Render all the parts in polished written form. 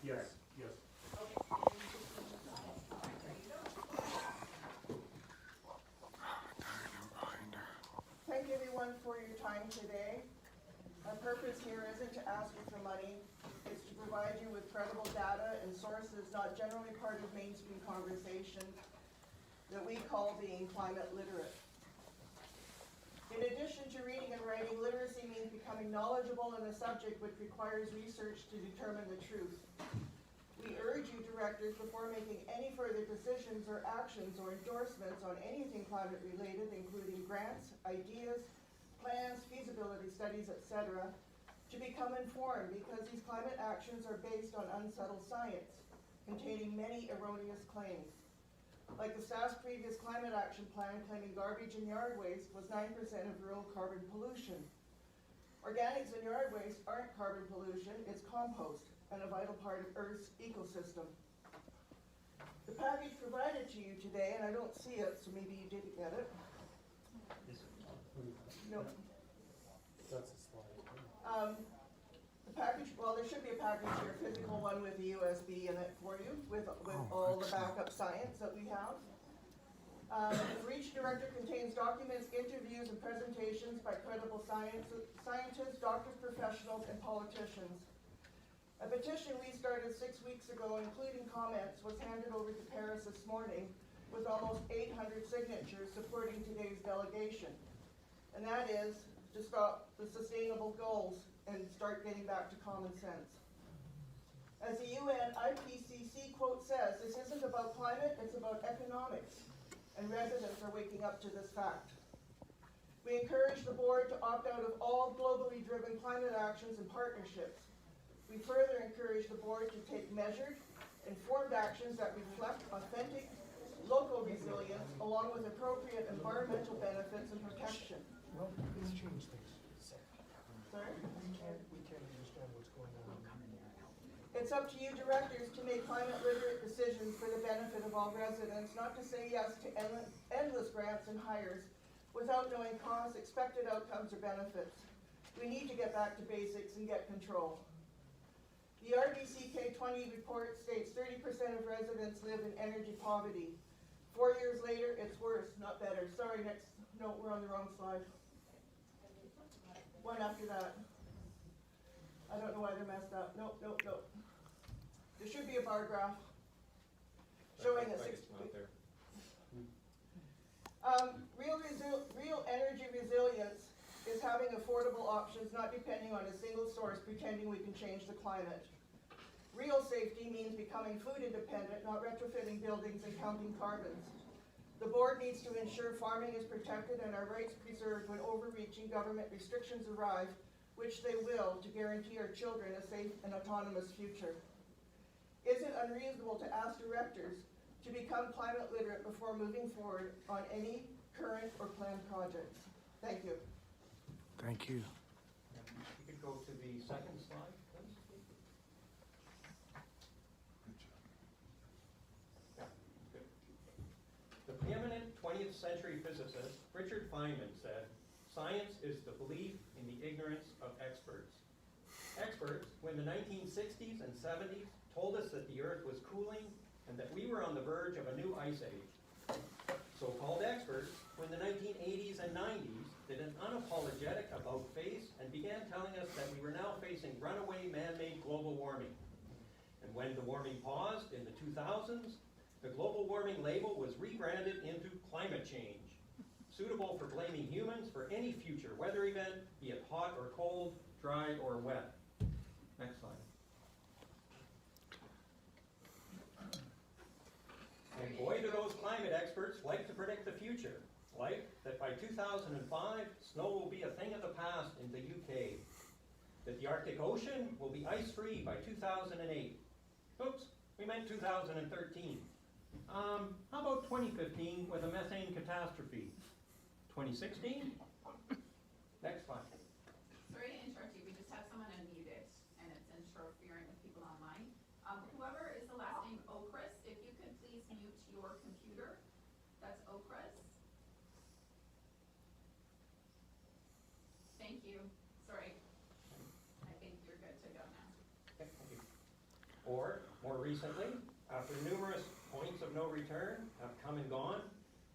Yes, yes. Thank everyone for your time today. Our purpose here isn't to ask you for money, it's to provide you with credible data and sources not generally part of mainstream conversation that we call being climate literate. In addition to reading and writing, literacy means becoming knowledgeable in a subject which requires research to determine the truth. We urge you, directors, before making any further decisions or actions or endorsements on anything climate related, including grants, ideas, plans, feasibility studies, etc., to become informed, because these climate actions are based on unsettled science, containing many erroneous claims. Like the staff's previous climate action plan claiming garbage and yard waste was 9% of rural carbon pollution. Organics and yard waste aren't carbon pollution, it's compost, and a vital part of Earth's ecosystem. The package provided to you today, and I don't see it, so maybe you didn't get it. No. That's a slide. The package, well, there should be a package here, physical one with a USB in it for you, with all the backup science that we have. For each director contains documents, interviews, and presentations by credible scientists, doctors, professionals, and politicians. A petition we started 6 weeks ago, including comments, was handed over to Paris this morning with almost 800 signatures supporting today's delegation. And that is to stop the sustainable goals and start getting back to common sense. As the UN IPCC quote says, this isn't about climate, it's about economics. And residents are waking up to this fact. We encourage the board to opt out of all globally driven climate actions and partnerships. We further encourage the board to take measured, informed actions that reflect authentic local resilience along with appropriate environmental benefits and protection. Well, let's change things. Sorry? We can't understand what's going on. It's up to you directors to make climate literate decisions for the benefit of all residents, not to say yes to endless grants and hires without knowing costs, expected outcomes, or benefits. We need to get back to basics and get control. The RDCK 20 report states 30% of residents live in energy poverty. 4 years later, it's worse, not better. Sorry, next. No, we're on the wrong slide. One after that. I don't know why they're messed up. Nope. There should be a bar graph showing a 6. Real energy resilience is having affordable options, not depending on a single source, pretending we can change the climate. Real safety means becoming food independent, not retrofitting buildings and counting carbons. The board needs to ensure farming is protected and our rights preserved when overreaching government restrictions arrive, which they will, to guarantee our children a safe and autonomous future. Is it unreasonable to ask directors to become climate literate before moving forward on any current or planned projects? Thank you. Thank you. You could go to the second slide, please. Yeah, good. The preeminent 20th century physicist Richard Feynman said, "Science is the belief in the ignorance of experts." Experts, when the 1960s and 70s told us that the Earth was cooling and that we were on the verge of a new ice age. So-called experts, when the 1980s and 90s did an unapologetic about-face and began telling us that we were now facing runaway man-made global warming. And when the warming paused in the 2000s, the global warming label was rebranded into climate change, suitable for blaming humans for any future weather event, be it hot or cold, dry or wet. Next slide. And boy, do those climate experts like to predict the future. Like that by 2005, snow will be a thing of the past in the UK. That the Arctic Ocean will be ice-free by 2008. Oops, we meant 2013. How about 2015 with a methane catastrophe? 2016? Next slide. Sorry to interrupt you, we just have someone unmuted and it's interfering with people online. Whoever is the last name Okris, if you could please mute your computer. That's Okris. Thank you. Sorry. I think you're good to go now. Okay, thank you. Or, more recently, after numerous points of no return have come and gone,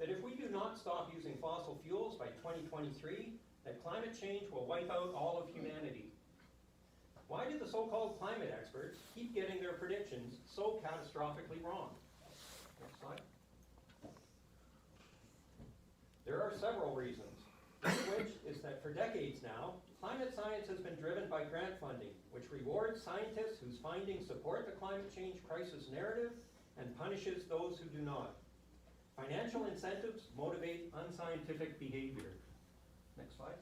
that if we do not stop using fossil fuels by 2023, that climate change will wipe out all of humanity. Why do the so-called climate experts keep getting their predictions so catastrophically wrong? Next slide. There are several reasons, one of which is that for decades now, climate science has been driven by grant funding, which rewards scientists whose findings support the climate change crisis narrative and punishes those who do not. Financial incentives motivate unscientific behavior. Next slide.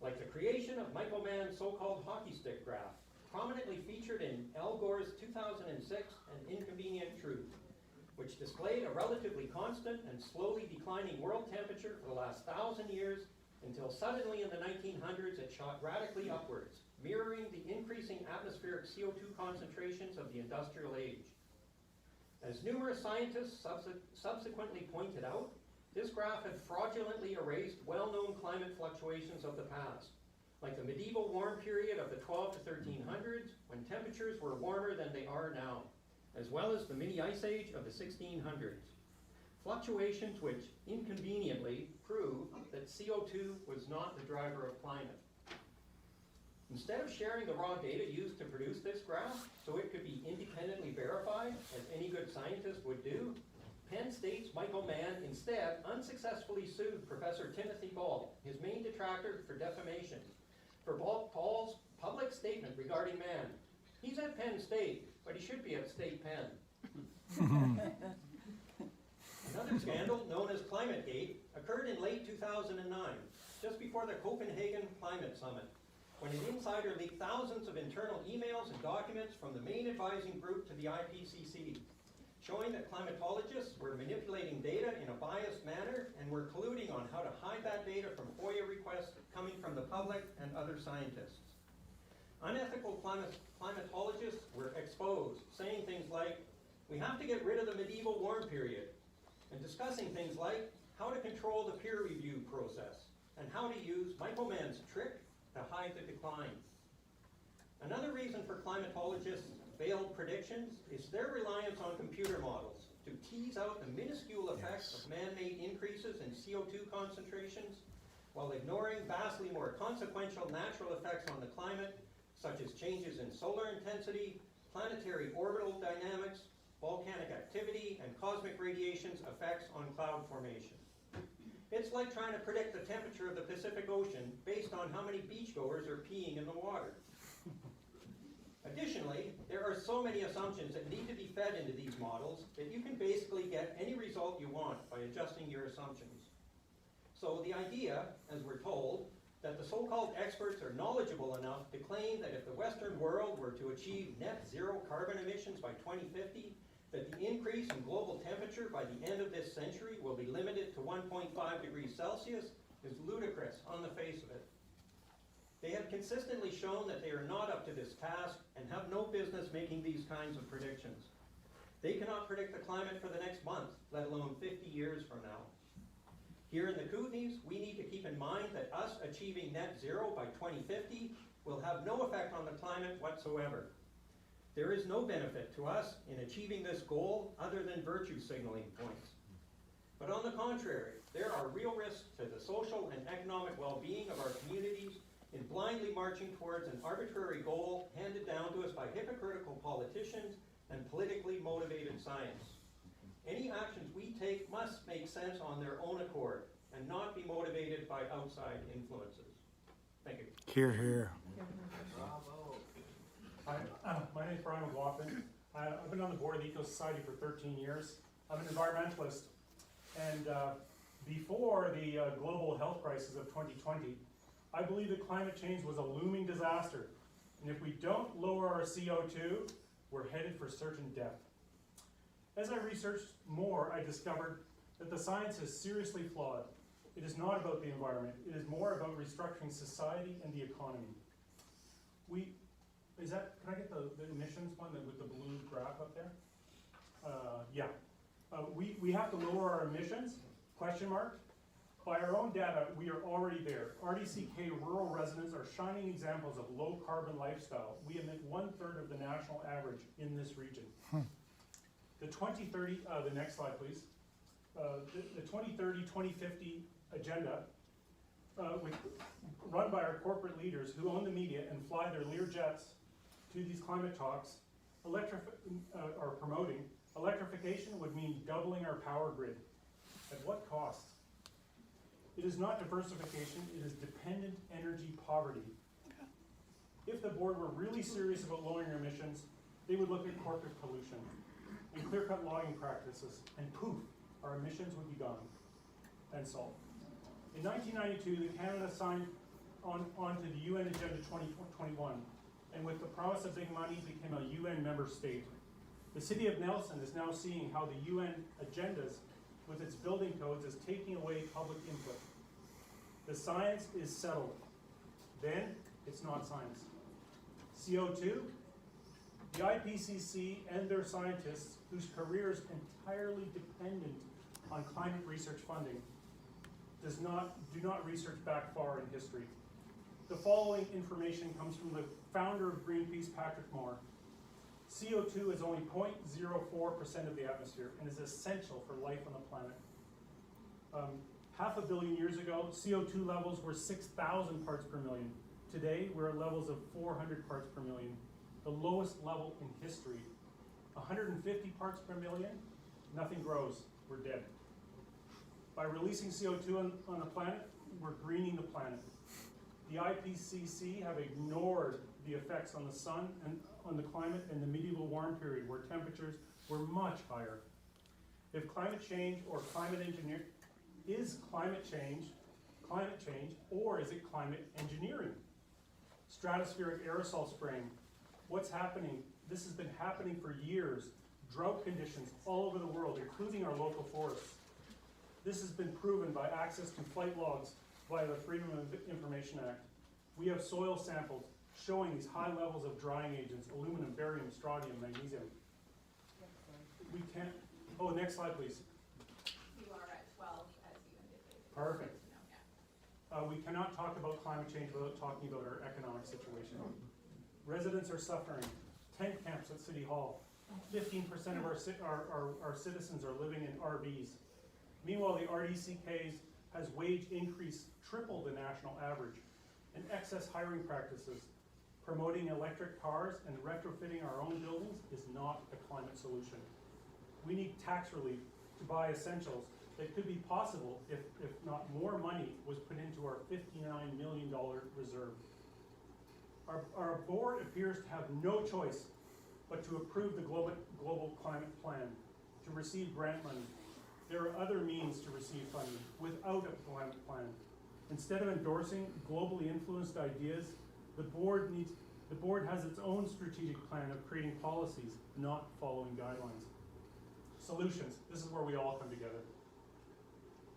Like the creation of McLaghlan's so-called hockey stick graph, prominently featured in Al Gore's 2006 An Inconvenient Truth, which displayed a relatively constant and slowly declining world temperature for the last 1,000 years until suddenly in the 1900s it shot radically upwards, mirroring the increasing atmospheric CO2 concentrations of the industrial age. As numerous scientists subsequently pointed out, this graph had fraudulently erased well-known climate fluctuations of the past, like the medieval warm period of the 12 to 1300s, when temperatures were warmer than they are now, as well as the mini ice age of the 1600s. Fluctuations which inconveniently prove that CO2 was not the driver of climate. Instead of sharing the raw data used to produce this graph so it could be independently verified, as any good scientist would do, Penn State's McLaghlan instead unsuccessfully sued Professor Timothy Ball, his main detractor, for defamation, for Paul's public statement regarding man. He's at Penn State, but he should be at State Penn. Another scandal, known as ClimateGate, occurred in late 2009, just before the Copenhagen Climate Summit, when an insider leaked thousands of internal emails and documents from the main advising group to the IPCC, showing that climatologists were manipulating data in a biased manner and were colluding on how to hide that data from FOIA requests coming from the public and other scientists. Unethical climatologists were exposed, saying things like, "We have to get rid of the medieval warm period," and discussing things like how to control the peer review process and how to use McLaghlan's trick to hide the decline. Another reason for climatologists' failed predictions is their reliance on computer models to tease out the minuscule effects of man-made increases in CO2 concentrations while ignoring vastly more consequential natural effects on the climate, such as changes in solar intensity, planetary orbital dynamics, volcanic activity, and cosmic radiation's effects on cloud formation. It's like trying to predict the temperature of the Pacific Ocean based on how many beachgoers are peeing in the water. Additionally, there are so many assumptions that need to be fed into these models that you can basically get any result you want by adjusting your assumptions. So the idea, as we're told, that the so-called experts are knowledgeable enough to claim that if the Western world were to achieve net zero carbon emissions by 2050, that the increase in global temperature by the end of this century will be limited to 1.5 degrees Celsius is ludicrous on the face of it. They have consistently shown that they are not up to this task and have no business making these kinds of predictions. They cannot predict the climate for the next month, let alone 50 years from now. Here in the Kootenays, we need to keep in mind that us achieving net zero by 2050 will have no effect on the climate whatsoever. There is no benefit to us in achieving this goal other than virtue signaling points. But on the contrary, there are real risks to the social and economic well-being of our communities in blindly marching towards an arbitrary goal handed down to us by hypocritical politicians and politically motivated science. Any actions we take must make sense on their own accord and not be motivated by outside influences. Thank you. Hear, hear. Hi, my name is Brian McLaghlan. I've been on the board of the Eco Society for 13 years. I'm an environmentalist. And before the global health crisis of 2020, I believe that climate change was a looming disaster. And if we don't lower our CO2, we're headed for certain death. As I researched more, I discovered that the science is seriously flawed. It is not about the environment. It is more about restructuring society and the economy. Can I get the emissions one with the blue graph up there? Yeah. We have to lower our emissions, question mark. By our own data, we are already there. RDCK rural residents are shining examples of low carbon lifestyle. We emit 1/3 of the national average in this region. The 2030, the next slide please. The 2030-2050 agenda, run by our corporate leaders who own the media and fly their Lear jets to these climate talks, are promoting, electrification would mean doubling our power grid. At what cost? It is not diversification, it is dependent energy poverty. If the board were really serious about lowering our emissions, they would look at corporate pollution and clear-cut logging practices, and poof, our emissions would be gone and solved. In 1992, Canada signed onto the UN Agenda 2021, and with the promise of big money, became a UN member state. The city of Nelson is now seeing how the UN agendas, with its building codes, is taking away public input. The science is settled. Then, it's not science. CO2, the IPCC and their scientists, whose careers entirely dependent on climate research funding, do not research back far in history. The following information comes from the founder of Greenpeace, Patrick Moore. CO2 is only 0.04% of the atmosphere and is essential for life on the planet. 500 million years ago, CO2 levels were 6,000 parts per million. Today, we're at levels of 400 parts per million, the lowest level in history. 150 parts per million, nothing grows, we're dead. By releasing CO2 on the planet, we're greening the planet. The IPCC have ignored the effects on the sun and on the climate in the medieval warm period, where temperatures were much higher. If climate change or climate engineering, is climate change, or is it climate engineering? Stratospheric aerosol spraying, what's happening? This has been happening for years. Drought conditions all over the world, including our local forests. This has been proven by access to flight logs via the Freedom of Information Act. We have soil samples showing these high levels of drying agents, aluminum, barium, strontium, magnesium. We can't, oh, next slide please. You are at 12 as you indicated. Perfect. No, yeah. We cannot talk about climate change without talking about our economic situation. Residents are suffering. Tent camps at City Hall. 15% of our citizens are living in RVs. Meanwhile, the RDCK has wage increase triple the national average, and excess hiring practices. Promoting electric cars and retrofitting our own buildings is not a climate solution. We need tax relief to buy essentials that could be possible if not more money was put into our $59 million reserve. Our board appears to have no choice but to approve the global climate plan, to receive grant money. There are other means to receive funding without a climate plan. Instead of endorsing globally influenced ideas, the board has its own strategic plan of creating policies, not following guidelines. Solutions, this is where we all come together.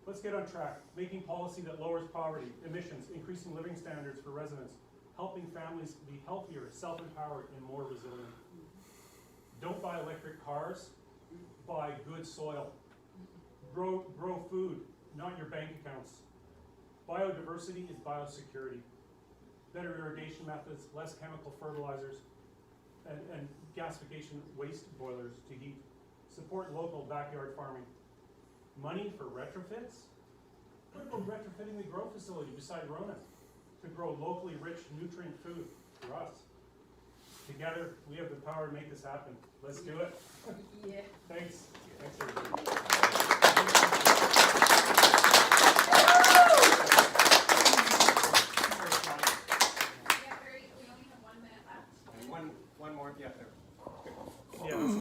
Let's get on track, making policy that lowers poverty, emissions, increasing living standards for residents, helping families be healthier, self-empowered, and more resilient. Don't buy electric cars, buy good soil. Grow food, not your bank accounts. Biodiversity is biosecurity. Better irrigation methods, less chemical fertilizers, and gasification waste boilers to heat. Support local backyard farming. Money for retrofits? What about retrofitting the grow facility beside Rona to grow locally rich, nutrient food for us? Together, we have the power to make this happen. Let's do it. Yeah. Thanks. Thanks, everybody.